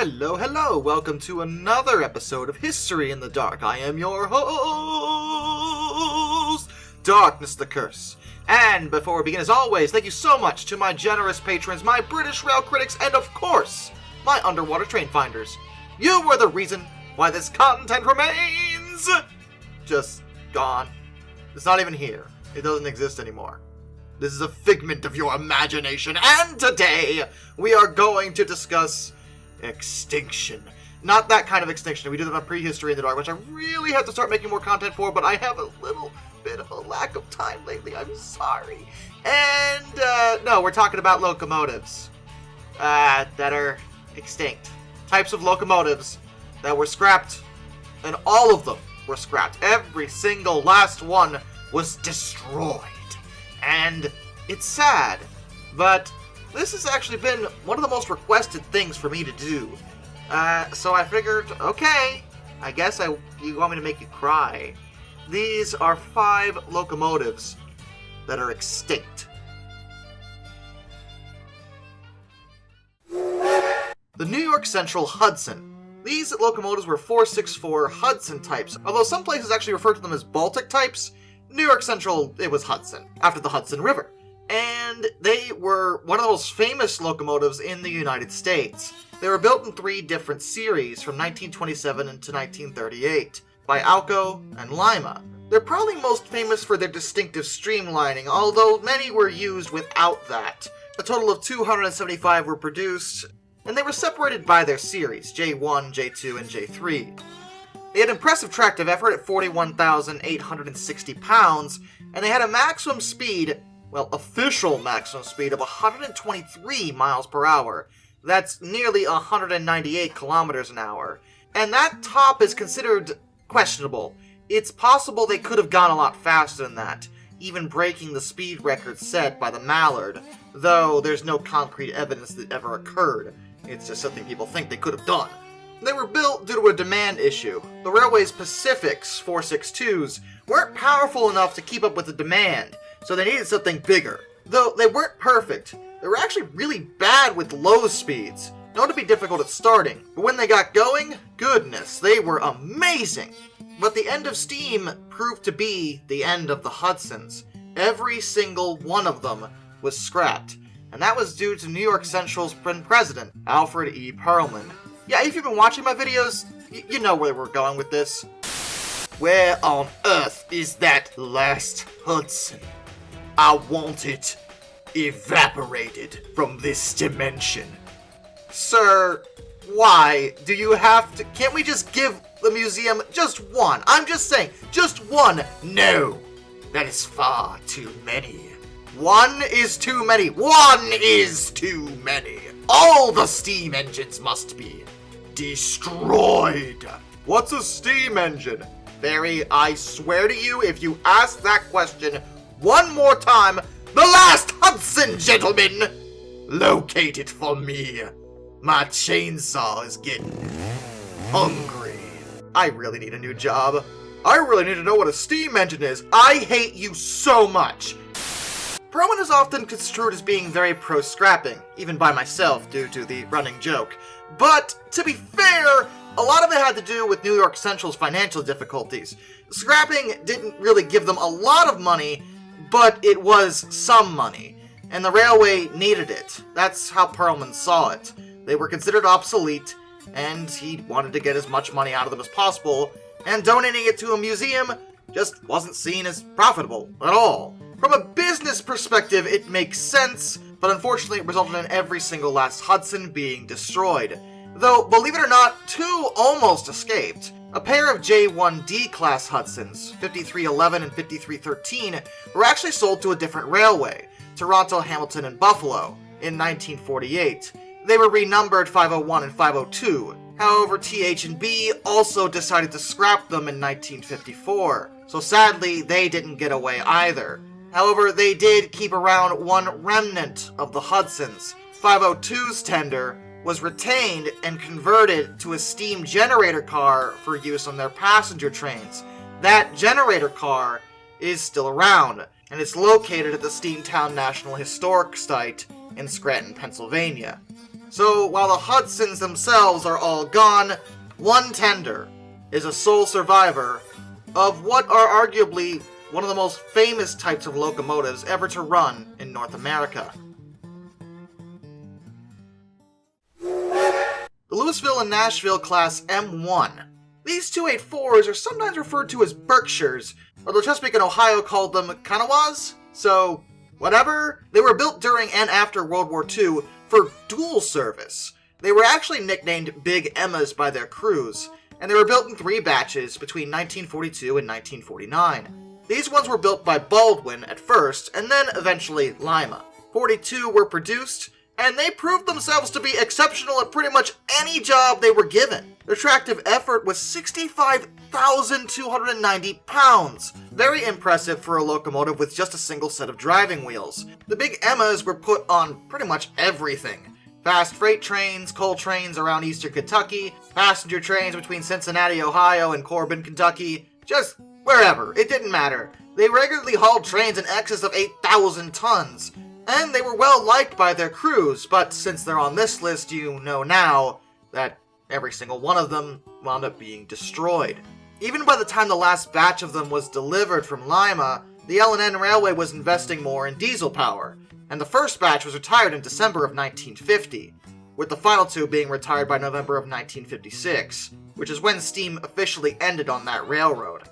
Hello, welcome to another episode of History in the Dark. I am your host, Darkness the Curse. And before we begin, as always, thank you so much to my generous patrons, my British rail critics, and of course, my underwater train finders. You were the reason why this content remains just gone. It's not even here. It doesn't exist anymore. This is a figment of your imagination, and today we are going to discuss extinction. Not that kind of extinction. We did it on Prehistory in the Dark, which I really have to start making more content for, but I have a little bit of a lack of time lately. I'm sorry. And, no, we're talking about locomotives that are extinct. Types of locomotives that were scrapped, and all of them were scrapped. Every single last one was destroyed. And it's sad, but this has actually been one of the most requested things for me to do. So I figured, okay, I guess you want me to make you cry. These are 5 locomotives that are extinct. The New York Central Hudson. These locomotives were 464 Hudson types, although some places actually refer to them as Baltic types. New York Central, it was Hudson, after the Hudson River. And they were one of the most famous locomotives in the United States. They were built in 3 different series from 1927 to 1938 by ALCO and Lima. They're probably most famous for their distinctive streamlining, although many were used without that. A total of 275 were produced, and they were separated by their series, J1, J2, and J3. They had impressive tractive effort at 41,860 pounds, and they had a maximum speed, well, official maximum speed of 123 miles per hour. That's nearly 198 kilometers an hour. And that top is considered questionable. It's possible they could have gone a lot faster than that, even breaking the speed record set by the Mallard, though there's no concrete evidence that ever occurred. It's just something people think they could have done. They were built due to a demand issue. The railway's Pacific's 462s weren't powerful enough to keep up with the demand, so they needed something bigger. Though they weren't perfect, they were actually really bad with low speeds, known to be difficult at starting. But when they got going, goodness, they were amazing. But the end of steam proved to be the end of the Hudsons. Every single one of them was scrapped, and that was due to New York Central's president, Alfred E. Perlman. Yeah, if you've been watching my videos, you know where we're going with this. Where on earth is that last Hudson? I want it evaporated from this dimension. Sir, why do you have to? Can't we just give the museum just one? I'm just saying, just one. No, that is far too many. One is too many. One is too many. All the steam engines must be destroyed. What's a steam engine? Barry, I swear to you, if you ask that question one more time, the last Hudson, gentlemen! Locate it for me. My chainsaw is getting hungry. I really need a new job. I really need to know what a steam engine is. I hate you so much. Perlman is often construed as being very pro-scrapping, even by myself due to the running joke. But, to be fair, a lot of it had to do with New York Central's financial difficulties. Scrapping didn't really give them a lot of money, but it was some money, and the railway needed it. That's how Perlman saw it. They were considered obsolete, and he wanted to get as much money out of them as possible, and donating it to a museum just wasn't seen as profitable at all. From a business perspective, it makes sense, but unfortunately it resulted in every single last Hudson being destroyed. Though, believe it or not, 2 almost escaped. A pair of J1D class Hudsons, 5311 and 5313, were actually sold to a different railway, Toronto, Hamilton, and Buffalo, in 1948. They were renumbered 501 and 502. However, TH&B also decided to scrap them in 1954, so sadly they didn't get away either. However, they did keep around one remnant of the Hudsons. 502's tender was retained and converted to a steam generator car for use on their passenger trains. That generator car is still around, and it's located at the Steamtown National Historic Site in Scranton, Pennsylvania. So while the Hudsons themselves are all gone, one tender is a sole survivor of what are arguably one of the most famous types of locomotives ever to run in North America. The Louisville and Nashville Class M1. These 284s are sometimes referred to as Berkshires, although Chesapeake and Ohio called them Kanawas, so whatever. They were built during and after World War II for dual service. They were actually nicknamed Big Emmas by their crews, and they were built in 3 batches between 1942 and 1949. These ones were built by Baldwin at first, and then eventually Lima. 42 were produced, and they proved themselves to be exceptional at pretty much any job they were given. Their tractive effort was 65,290 pounds. Very impressive for a locomotive with just a single set of driving wheels. The Big Emmas were put on pretty much everything. Fast freight trains, coal trains around eastern Kentucky, passenger trains between Cincinnati, Ohio and Corbin, Kentucky, just wherever, it didn't matter. They regularly hauled trains in excess of 8,000 tons. And they were well liked by their crews, but since they're on this list, you know now that every single one of them wound up being destroyed. Even by the time the last batch of them was delivered from Lima, the L&N Railway was investing more in diesel power, and the first batch was retired in December of 1950, with the final 2 being retired by November of 1956, which is when steam officially ended on that railroad.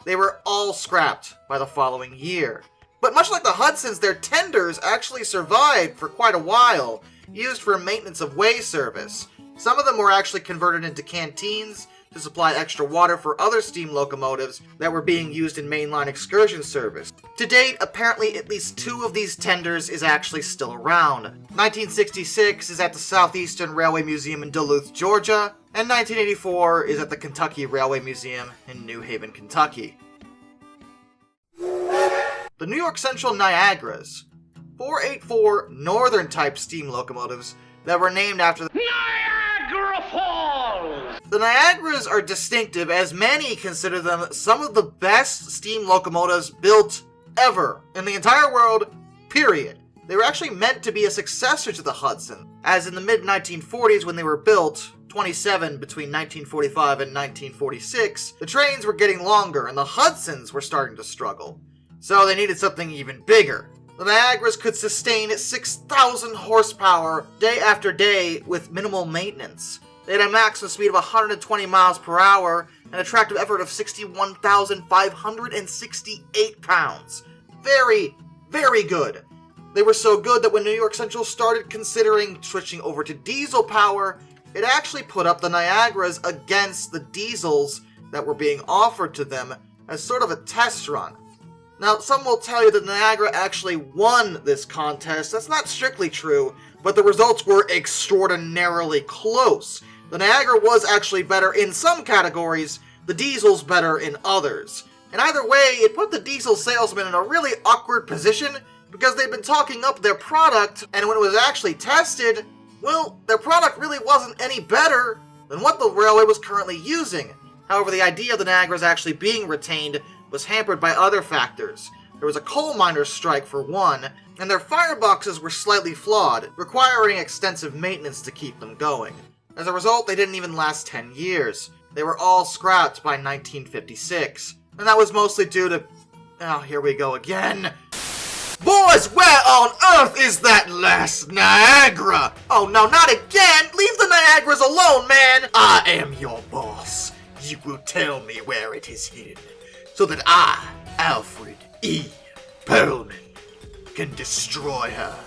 They were all scrapped by the following year. But much like the Hudsons, their tenders actually survived for quite a while, used for maintenance of way service. Some of them were actually converted into canteens to supply extra water for other steam locomotives that were being used in mainline excursion service. To date, apparently at least 2 of these tenders is actually still around. 1966 is at the Southeastern Railway Museum in Duluth, Georgia, and 1984 is at the Kentucky Railway Museum in New Haven, Kentucky. The New York Central Niagaras, 484 Northern type steam locomotives that were named after the Niagara Falls. The Niagaras are distinctive as many consider them some of the best steam locomotives built ever in the entire world, period. They were actually meant to be a successor to the Hudson, as in the mid-1940s when they were built, 27 between 1945 and 1946, the trains were getting longer and the Hudsons were starting to struggle. So they needed something even bigger. The Niagaras could sustain 6,000 horsepower day after day with minimal maintenance. They had a maximum speed of 120 miles per hour and a tractive effort of 61,568 pounds. Very, very good. They were so good that when New York Central started considering switching over to diesel power, it actually put up the Niagaras against the diesels that were being offered to them as sort of a test run. Now, some will tell you that Niagara actually won this contest. That's not strictly true, but the results were extraordinarily close. The Niagara was actually better in some categories, the diesels better in others. And either way, it put the diesel salesmen in a really awkward position because they'd been talking up their product, and when it was actually tested, well, their product really wasn't any better than what the railway was currently using. However, the idea of the Niagaras actually being retained was hampered by other factors. There was a coal miners' strike for one, and their fireboxes were slightly flawed, requiring extensive maintenance to keep them going. As a result, they didn't even last 10 years. They were all scrapped by 1956, and that was mostly due to... oh, here we go again. Boys, where on earth is that last Niagara? Oh no, not again! Leave the Niagaras alone, man! I am your boss. You will tell me where it is hidden, so that I, Alfred E. Perlman, can destroy her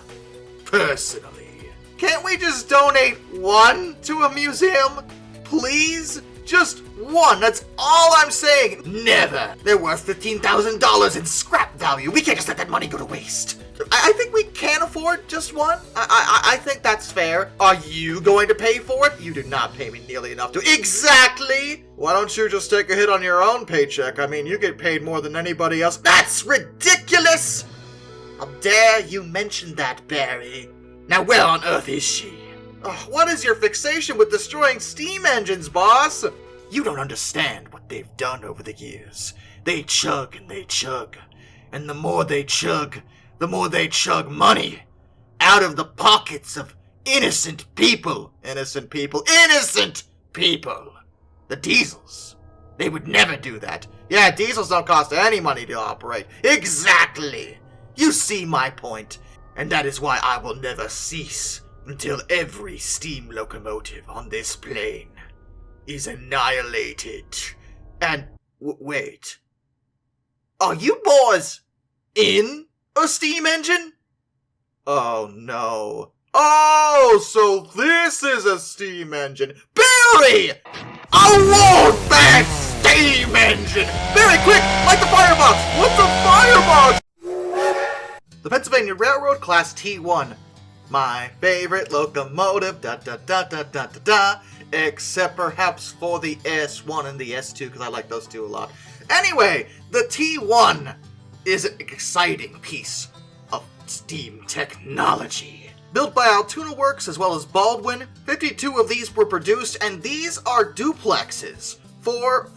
personally. Can't we just donate one to a museum? Please? Just one, that's all I'm saying. Never. They're worth $15,000 in scrap value. We can't just let that money go to waste. I think we can afford just one. I think that's fair. Are you going to pay for it? You do not pay me nearly enough to. Exactly! Why don't you just take a hit on your own paycheck? I mean, you get paid more than anybody else. That's ridiculous! How dare you mention that, Barry? Now where on earth is she? What is your fixation with destroying steam engines, boss? You don't understand what they've done over the years. They chug and they chug. And the more they chug money out of the pockets of innocent people. Innocent people. Innocent people. The diesels. They would never do that. Yeah, diesels don't cost any money to operate. Exactly. You see my point. And that is why I will never cease until every steam locomotive on this plane is annihilated. And, wait. Are you boys in a steam engine? Oh no. Oh, so this is a steam engine. Barry! A war-fed steam engine! Barry, quick! Light the firebox! What's a firebox? The Pennsylvania Railroad Class T1. My favorite locomotive, da-da-da-da-da-da-da, except perhaps for the S1 and the S2, because I like those two a lot. Anyway, the T1 is an exciting piece of steam technology. Built by Altoona Works as well as Baldwin, 52 of these were produced, and these are duplexes. 4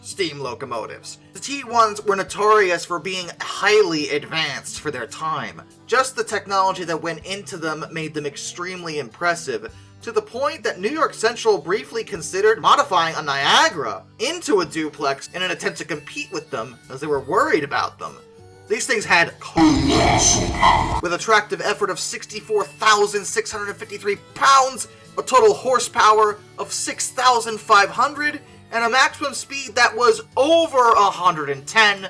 steam locomotives. The T1s were notorious for being highly advanced for their time. Just the technology that went into them made them extremely impressive, to the point that New York Central briefly considered modifying a Niagara into a duplex in an attempt to compete with them, as they were worried about them. These things had with a tractive effort of 64,653 pounds, a total horsepower of 6,500, and a maximum speed that was over 110.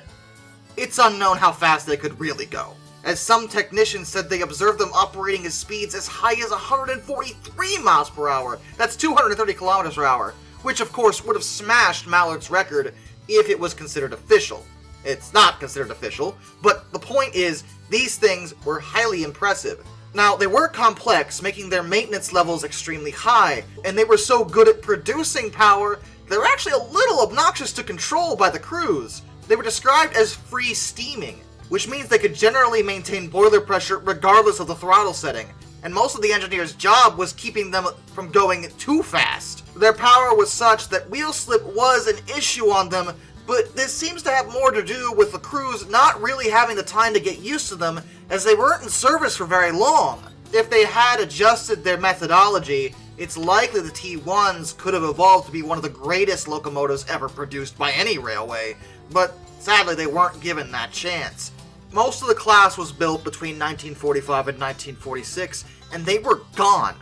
It's unknown how fast they could really go, as some technicians said they observed them operating at speeds as high as 143 miles per hour. That's 230 kilometers per hour, which of course would have smashed Mallard's record if it was considered official. It's not considered official, but the point is, these things were highly impressive. Now, they were complex, making their maintenance levels extremely high, and they were so good at producing power, they were actually a little obnoxious to control by the crews. They were described as free steaming, which means they could generally maintain boiler pressure regardless of the throttle setting, and most of the engineer's job was keeping them from going too fast. Their power was such that wheel slip was an issue on them, but this seems to have more to do with the crews not really having the time to get used to them, as they weren't in service for very long. If they had adjusted their methodology, it's likely the T1s could have evolved to be one of the greatest locomotives ever produced by any railway, but sadly they weren't given that chance. Most of the class was built between 1945 and 1946, and they were gone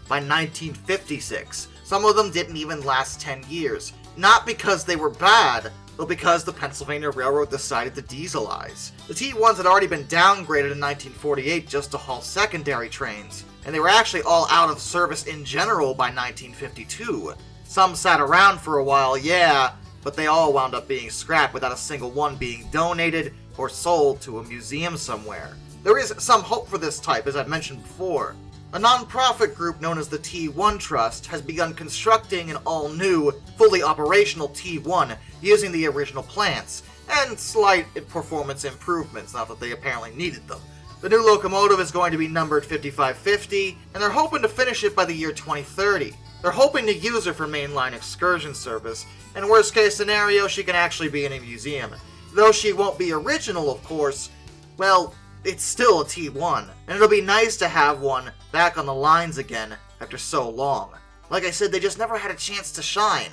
by 1956. Some of them didn't even last 10 years. Not because they were bad, but because the Pennsylvania Railroad decided to dieselize. The T1s had already been downgraded in 1948 just to haul secondary trains, and they were actually all out of service in general by 1952. Some sat around for a while, yeah, but they all wound up being scrapped without a single one being donated or sold to a museum somewhere. There is some hope for this type, as I've mentioned before. A non-profit group known as the T1 Trust has begun constructing an all-new, fully operational T1 using the original plants, and slight performance improvements, not that they apparently needed them. The new locomotive is going to be numbered 5550, and they're hoping to finish it by the year 2030. They're hoping to use her for mainline excursion service, and worst case scenario, she can actually be in a museum. Though she won't be original, of course, well, it's still a T1, and it'll be nice to have one back on the lines again after so long. Like I said, they just never had a chance to shine.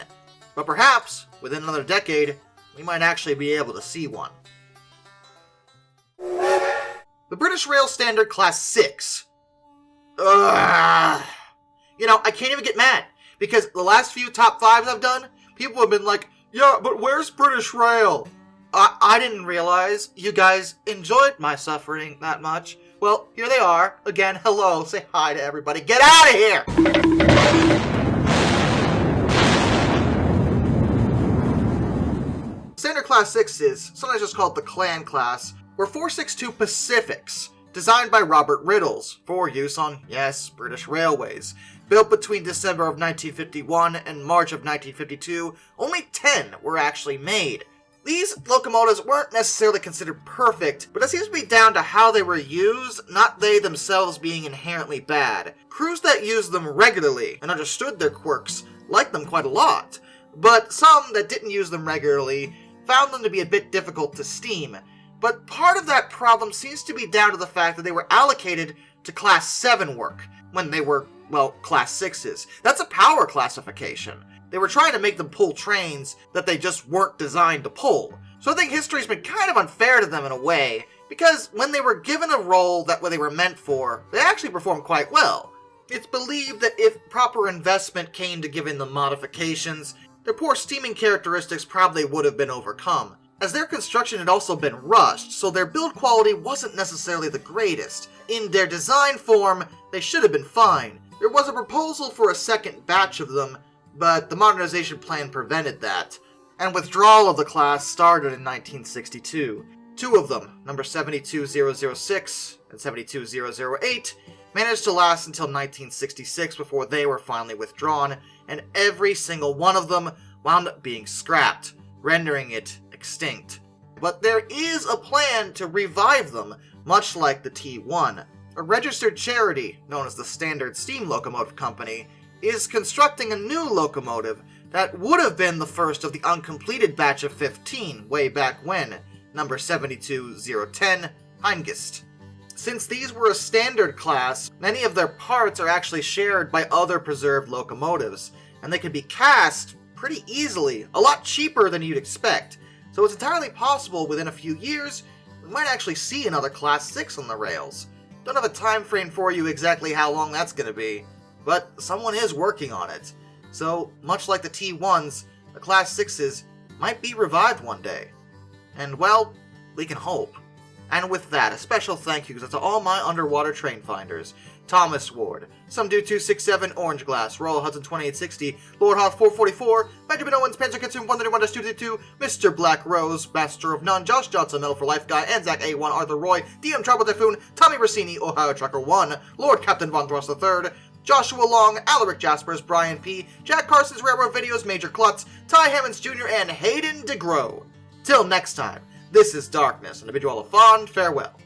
But perhaps, within another decade, we might actually be able to see one. The British Rail Standard Class 6. Ugh. You know, I can't even get mad, because the last few top 5s I've done, people have been like, yeah, but where's British Rail? I didn't realize you guys enjoyed my suffering that much. Well, here they are. Again, hello. Say hi to everybody. Get out of here! Standard Class 6s, sometimes just called the Clan Class, were 462 Pacifics, designed by Robert Riddles, for use on, yes, British railways. Built between December of 1951 and March of 1952, only 10 were actually made. These locomotives weren't necessarily considered perfect, but it seems to be down to how they were used, not they themselves being inherently bad. Crews that used them regularly and understood their quirks liked them quite a lot, but some that didn't use them regularly found them to be a bit difficult to steam. But part of that problem seems to be down to the fact that they were allocated to Class 7 work, when they were, well, Class 6s. That's a power classification. They were trying to make them pull trains that they just weren't designed to pull. So I think history's been kind of unfair to them in a way, because when they were given a role that they were meant for, they actually performed quite well. It's believed that if proper investment came to giving them modifications, their poor steaming characteristics probably would have been overcome, as their construction had also been rushed, so their build quality wasn't necessarily the greatest. In their design form, they should have been fine. There was a proposal for a second batch of them, but the modernization plan prevented that, and withdrawal of the class started in 1962. Two of them, number 72006 and 72008, managed to last until 1966 before they were finally withdrawn, and every single one of them wound up being scrapped, rendering it extinct. But there is a plan to revive them, much like the T1. A registered charity, known as the Standard Steam Locomotive Company, is constructing a new locomotive that would have been the first of the uncompleted batch of 15 way back when, number 72010, Hengist. Since these were a standard class, many of their parts are actually shared by other preserved locomotives, and they can be cast pretty easily, a lot cheaper than you'd expect. So it's entirely possible within a few years, we might actually see another Class 6 on the rails. Don't have a time frame for you exactly how long that's going to be, but someone is working on it. So, much like the T1s, the Class 6s might be revived one day. And, well, we can hope. And with that, a special thank you to all my underwater train finders. Thomas Ward, Some Dude 267, Orange Glass, Royal Hudson 2860, Lord Hoth 444, Benjamin Owens, Panzer Kitsun 131-222, Mr. Black Rose, Master of None, Josh Johnson, Metal for Life Guy, Anzac A1, Arthur Roy, DM Trouble Typhoon, Tommy Rossini, Ohio Trucker 1, Lord Captain Von Thrust III, Joshua Long, Alaric Jaspers, Brian P., Jack Carson's Railroad Videos, Major Klutz, Ty Hammonds Jr., and Hayden DeGrow. Till next time, this is Darkness, and I bid you all a fond farewell.